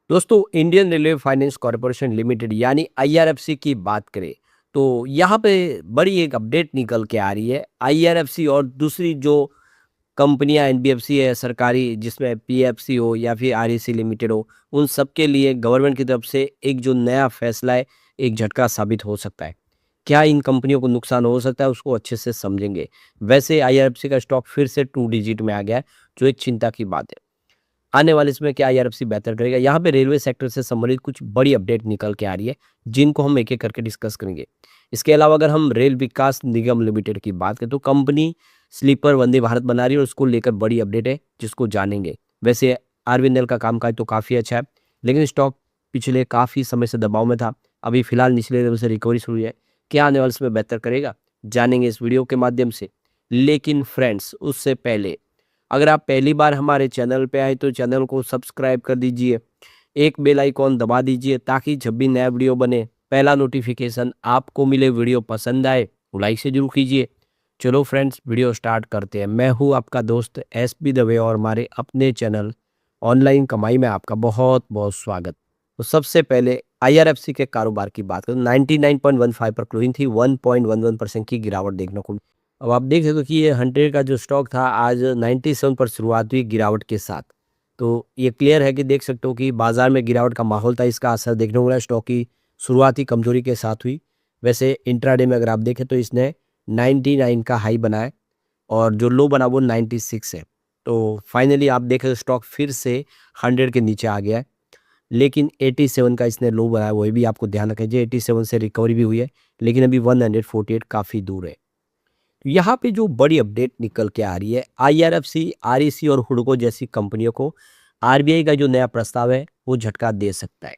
दोस्तों, Indian railway finance corporation limited यानी IRFC की बात करें तो यहाँ पे बड़ी एक अपडेट निकल के आ रही है। आईआरएफसी और दूसरी जो कंपनियां एनबीएफसी है सरकारी, जिसमें पीएफसी हो या फिर आरईसी लिमिटेड हो, उन सब के लिए गवर्नमेंट की तरफ से एक जो नया फैसला है, एक झटका साबित हो सकता है। क्या इन कंपनियों को नुकसान हो सकता है, उसको अच्छे से समझेंगे। वैसे आईआरएफसी का स्टॉक फिर से 2 डिजिट में आ गया है, जो एक चिंता की बात है। आने वाले इसमें क्या आईआरएफसी बेहतर करेगा? यहाँ पे रेलवे सेक्टर से संबंधित कुछ बड़ी अपडेट निकल के आ रही है, जिनको हम एक-एक करके डिस्कस करेंगे। इसके अलावा अगर हम रेल विकास निगम लिमिटेड की बात करें, तो कंपनी स्लीपर वंदे भारत बना रही है और उसको लेकर बड़ी अपडेट है, जिसको जानेंगे। वैसे आरबीएनएल का कामकाज तो काफ़ी अच्छा है, लेकिन स्टॉक पिछले काफ़ी समय से दबाव में था। अभी फिलहाल निचले लेवल से रिकवरी शुरू हुई है। क्या आने वाले समय बेहतर करेगा? जानेंगे इस वीडियो के माध्यम से। लेकिन फ्रेंड्स, उससे पहले अगर आप पहली बार हमारे चैनल पे आए तो चैनल को सब्सक्राइब कर दीजिए, एक बेल आइकॉन दबा दीजिए ताकि जब भी नया वीडियो बने पहला नोटिफिकेशन आपको मिले। वीडियो पसंद आए तो लाइक से जरूर कीजिए। चलो फ्रेंड्स, वीडियो स्टार्ट करते हैं। मैं हूँ आपका दोस्त एसपी दवे और हमारे अपने चैनल ऑनलाइन कमाई में आपका बहुत बहुत स्वागत। तो सबसे पहले आईआरएफसी के कारोबार की बात करें, 99.15 पर क्लोजिंग थी, 1.11% की गिरावट देखने को। अब आप देख सकते हो कि ये 100 का जो स्टॉक था आज 97 पर शुरुआत हुई गिरावट के साथ। तो ये क्लियर है कि देख सकते हो कि बाजार में गिरावट का माहौल था, इसका असर देखने को मिला। स्टॉक की शुरुआती कमजोरी के साथ हुई। वैसे इंट्राडे में अगर आप देखें तो इसने 99 का हाई बनाया और जो लो बना वो 96 है। तो फाइनली आप देखें तो स्टॉक फिर से 100 के नीचे आ गया है, लेकिन 87 का इसने लो बनाया, वही भी आपको ध्यान रखें। 87 से रिकवरी भी हुई है, लेकिन अभी 148 काफ़ी दूर है। यहाँ पे जो बड़ी अपडेट निकल के आ रही है, आईआरएफसी, आरईसी और हुडको जैसी कंपनियों को आरबीआई का जो नया प्रस्ताव है वो झटका दे सकता है।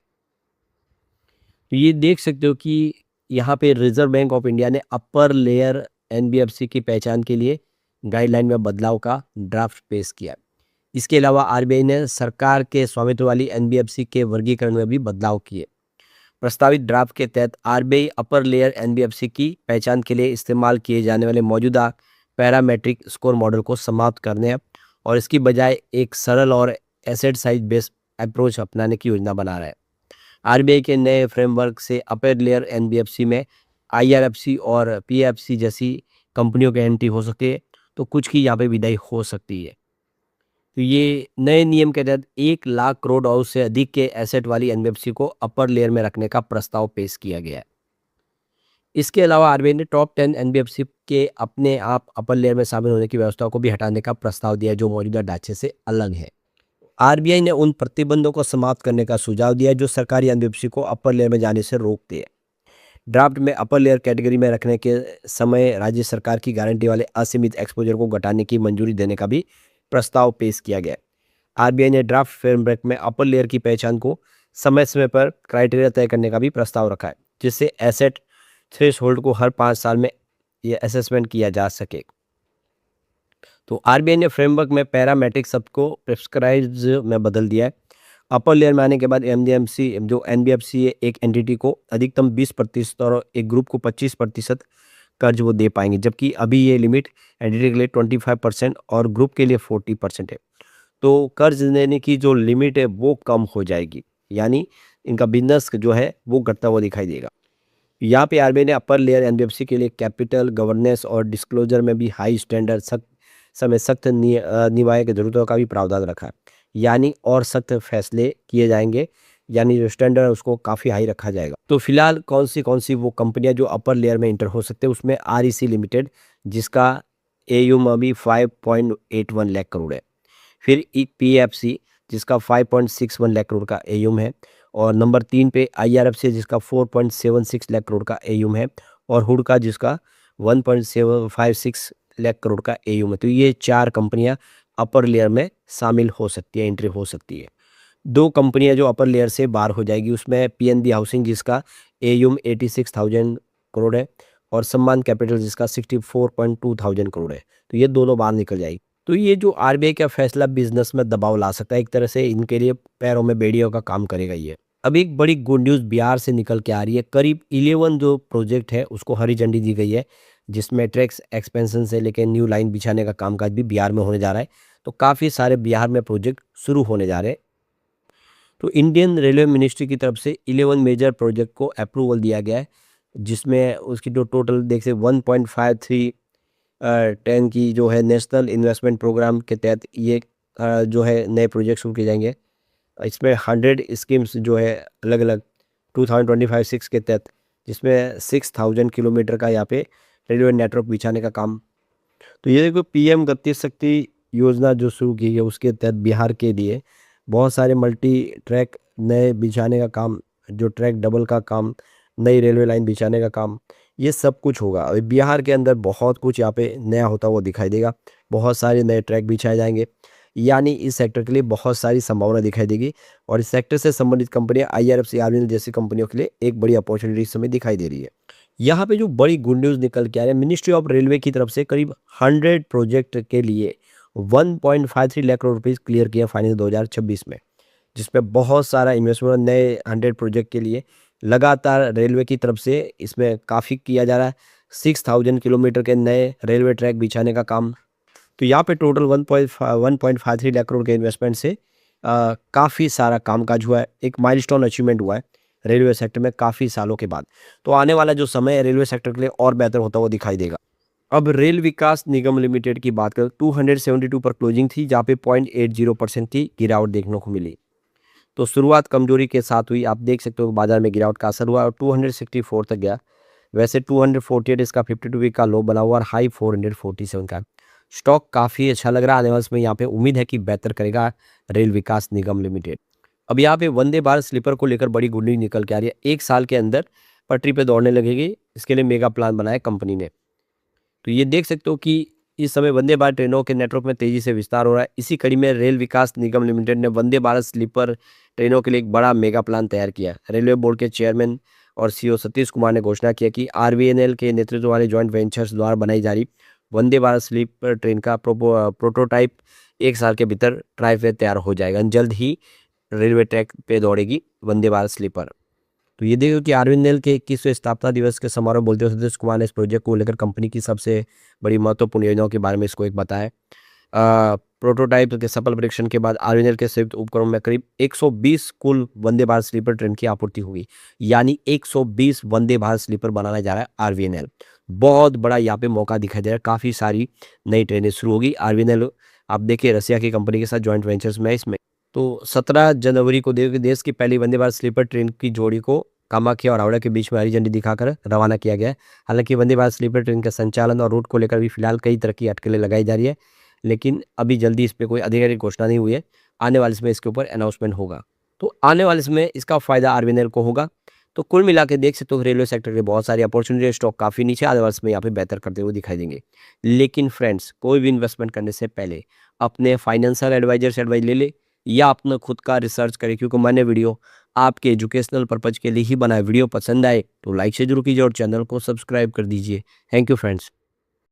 तो ये देख सकते हो कि यहाँ पे रिजर्व बैंक ऑफ इंडिया ने अपर लेयर एनबीएफसी की पहचान के लिए गाइडलाइन में बदलाव का ड्राफ्ट पेश किया। इसके अलावा आरबीआई ने सरकार के स्वामित्व वाली एनबीएफसी के वर्गीकरण में भी बदलाव किए। प्रस्तावित ड्राफ्ट के तहत आरबीआई अपर लेयर एनबीएफसी की पहचान के लिए इस्तेमाल किए जाने वाले मौजूदा पैरामेट्रिक स्कोर मॉडल को समाप्त करने और इसकी बजाय एक सरल और एसेट साइज बेस्ड अप्रोच अपनाने की योजना बना रहा है। आरबीआई के नए फ्रेमवर्क से अपर लेयर एनबीएफसी में आईआरएफसी और पीएफसी जैसी कंपनियों की एंट्री हो सकती है, तो कुछ की यहाँ पे विदाई हो सकती है। तो ये नए नियम के तहत 1 लाख करोड़ और उससे अधिक के एसेट वाली एनबीएफसी को अपर लेयर में रखने का प्रस्ताव पेश किया गया है। इसके अलावा आरबीआई ने टॉप 10 एनबीएफसी के अपने आप अपर लेयर में शामिल होने की व्यवस्था को भी हटाने का प्रस्ताव दिया है, जो मौजूदा ढांचे से अलग है। आरबीआई ने उन प्रतिबंधों को समाप्त करने का सुझाव दिया है जो सरकारी एनबीएफसी को अपर लेयर में जाने से रोकते हैं। ड्राफ्ट में अपर लेयर कैटेगरी में रखने के समय राज्य सरकार की गारंटी वाले असीमित एक्सपोजर को घटाने की मंजूरी देने का भी प्रस्ताव पेश किया गया है। आरबीआई ने ड्राफ्ट फ्रेमवर्क में अपर लेयर की पहचान को समय समय पर क्राइटेरिया तय करने का भी प्रस्ताव रखा है, जिससे एसेट थ्रेशोल्ड को हर 5 साल में ये असेसमेंट किया जा सके। तो आरबीआई ने फ्रेमवर्क में पैरामेट्रिक शब्द को प्रिस्क्राइब्ड में बदल दिया है। अपर लेयर में आने के बाद एमडीएमसी जो एनबीएफसी है, एक एंटिटी को अधिकतम 20% और एक ग्रुप को 25% कर्ज वो दे पाएंगे, जबकि अभी ये लिमिट एंटिटी के लिए 25% और ग्रुप के लिए 40% है। तो कर्ज लेने की जो लिमिट है वो कम हो जाएगी, यानी इनका बिजनेस जो है वो घटता हुआ दिखाई देगा। यहाँ पे आरबीआई ने अपर लेयर एनबीएफसी के लिए कैपिटल गवर्नेंस और डिस्क्लोजर में भी हाई स्टैंडर्ड सख्त निभाए की जरूरतों का भी प्रावधान रखा है, यानी और सख्त फैसले किए जाएंगे, यानी जो स्टैंडर्ड है उसको काफ़ी हाई रखा जाएगा। तो फिलहाल कौन सी वो कंपनियां जो अपर लेयर में इंटर हो सकते हैं, उसमें आरईसी लिमिटेड, जिसका एयूम अभी 5.81 लाख करोड़ है। फिर पीएफसी, जिसका 5.61 लाख करोड़ का एयूम है। और नंबर 3 पे आईआरएफसी, जिसका 4.76 लाख करोड़ का एयूम है। और हुडका, जिसका 1.756 लाख करोड़ का एयूम है। तो ये 4 कंपनियां अपर लेयर में शामिल हो सकती है, एंट्री हो सकती है। 2 कंपनियां जो अपर लेयर से बाहर हो जाएगी, उसमें पीएनबी हाउसिंग, जिसका एयूम 86,000 करोड़ है, और सम्मान कैपिटल, जिसका 64.2 करोड़ है। तो ये दोनों बाहर निकल जाएगी। तो ये जो आरबीआई का फैसला बिजनेस में दबाव ला सकता है, एक तरह से इनके लिए पैरों में बेड़ियों का काम करेगा ये। अब एक बड़ी गुड न्यूज़ बिहार से निकल के आ रही है। करीब 11 जो प्रोजेक्ट है उसको हरी झंडी दी गई है, जिसमें ट्रैक्स एक्सपेंशन से लेकर न्यू लाइन बिछाने का कामकाज भी बिहार में होने जा रहा है। तो काफ़ी सारे बिहार में प्रोजेक्ट शुरू होने जा रहे हैं। तो इंडियन रेलवे मिनिस्ट्री की तरफ से 11 मेजर प्रोजेक्ट को अप्रूवल दिया गया है, जिसमें उसकी जो टोटल देख से 1.53 10 की जो है नेशनल इन्वेस्टमेंट प्रोग्राम के तहत ये जो है नए प्रोजेक्ट शुरू किए जाएंगे। इसमें 100 स्कीम्स जो है अलग अलग 2025-6 के तहत, जिसमें 6000 किलोमीटर का यहाँ पे रेलवे नेटवर्क बिछाने का काम। तो ये देखो पीएम गति शक्ति योजना जो शुरू की है उसके तहत बिहार के लिए बहुत सारे मल्टी ट्रैक नए बिछाने का काम, जो ट्रैक डबल का काम, नई रेलवे लाइन बिछाने का काम, ये सब कुछ होगा। और बिहार के अंदर बहुत कुछ यहाँ पे नया होता हुआ दिखाई देगा। बहुत सारे नए ट्रैक बिछाए जाएंगे, यानी इस सेक्टर के लिए बहुत सारी संभावना दिखाई देगी। और इस सेक्टर से संबंधित कंपनियां आईआरएफसी, आरबीएल जैसी कंपनियों के लिए एक बड़ी अपॉर्चुनिटी इस समय दिखाई दे रही है। यहाँ पे जो बड़ी गुड न्यूज़ निकल के आ रही है, मिनिस्ट्री ऑफ रेलवे की तरफ से करीब 100 प्रोजेक्ट के लिए 1.53 लाख करोड़ रुपीज़ क्लियर किया फाइनेंस 2026 में, जिसमें बहुत सारा इन्वेस्टमेंट नए 100 प्रोजेक्ट के लिए लगातार रेलवे की तरफ से इसमें काफ़ी किया जा रहा है। 6000 किलोमीटर के नए रेलवे ट्रैक बिछाने का काम। तो यहाँ पे टोटल 1.53 लाख करोड़ के इन्वेस्टमेंट से काफ़ी सारा कामकाज हुआ है, एक माइलस्टोन अचीवमेंट हुआ है रेलवे सेक्टर में काफ़ी सालों के बाद। तो आने वाला जो समय है रेलवे सेक्टर के लिए और बेहतर होता हुआ दिखाई देगा। अब रेल विकास निगम लिमिटेड की बात करें, 272 पर क्लोजिंग थी, जहाँ पे 0.80% की गिरावट देखने को मिली। तो शुरुआत कमजोरी के साथ हुई, आप देख सकते हो बाजार में गिरावट का असर हुआ और 264 तक गया। वैसे 248 इसका 52 वीक का लो बना हुआ और हाई 447 का। स्टॉक काफ़ी अच्छा लग रहा है, आने वाले समय यहाँ पे उम्मीद है कि बेहतर करेगा रेल विकास निगम लिमिटेड। अब यहाँ पे वंदे भारत स्लीपर को लेकर बड़ी गुड न्यूज़ निकल के आ रही है। 1 साल के अंदर पटरी पे दौड़ने लगेगी, इसके लिए मेगा प्लान बनाया कंपनी ने। तो ये देख सकते हो कि इस समय वंदे भारत ट्रेनों के नेटवर्क में तेजी से विस्तार हो रहा है। इसी कड़ी में रेल विकास निगम लिमिटेड ने वंदे भारत स्लीपर ट्रेनों के लिए एक बड़ा मेगा प्लान तैयार किया। रेलवे बोर्ड के चेयरमैन और सीईओ सतीश कुमार ने घोषणा किया कि आरवीएनएल के नेतृत्व वाले जॉइंट वेंचर्स द्वारा बनाई जा रही वंदे भारत स्लीपर ट्रेन का प्रोटोटाइप 1 साल के भीतर ट्रायल पे तैयार हो जाएगा। जल्द ही रेलवे ट्रैक पे दौड़ेगी वंदे भारत स्लीपर। तो ये देखो कि आरवीएनएल के 21वें स्थापना दिवस के समारोह बोलते हुए सतीश कुमार ने इस प्रोजेक्ट को लेकर कंपनी की सबसे बड़ी महत्वपूर्ण योजनाओं के बारे में इसको एक बताया। प्रोटोटाइप के सफल परीक्षण के बाद आरवीएनएल के संयुक्त उपक्रम में करीब 120 कुल वंदे भारत स्लीपर ट्रेन की आपूर्ति हुई, यानी 120 वंदे भारत स्लीपर बनाना जा रहा है आरवीएनएल। बहुत बड़ा यहाँ पे मौका दिखाई दे रहा है, काफ़ी सारी नई ट्रेनें शुरू होगी। आरवीएनएल आप देखिए रसिया की कंपनी के साथ जॉइंट वेंचर्स में इसमें। तो 17 जनवरी को देश की पहली वंदे भारत स्लीपर ट्रेन की जोड़ी को कामाख्या और हावड़ा के बीच में हरी झंडी दिखाकर रवाना किया गया है। हालांकि वंदे भारत स्लीपर ट्रेन के संचालन और रूट को लेकर भी फिलहाल कई तरह की अटकलें लगाई जा रही है, लेकिन अभी जल्दी इस पर कोई आधिकारिक घोषणा नहीं हुई है। आने वाले समय इसके ऊपर अनाउंसमेंट होगा, तो आने वाले समय इसका फायदा आरवीएनएल को होगा। तो कुल मिला के देख सकते हो रेलवे सेक्टर के बहुत सारी अपॉर्चुनिटी, स्टॉक काफ़ी नीचे, आने वाले समय यहाँ पे बेहतर करते हुए दिखाई देंगे। लेकिन फ्रेंड्स, कोई भी इन्वेस्टमेंट करने से पहले अपने फाइनेंशियल एडवाइजर से एडवाइस ले ले या अपना खुद का रिसर्च करें, क्योंकि मैंने वीडियो आपके एजुकेशनल पर्पज के लिए ही बनाया। वीडियो पसंद आए तो लाइक से जरूर कीजिए और चैनल को सब्सक्राइब कर दीजिए। Thank you friends.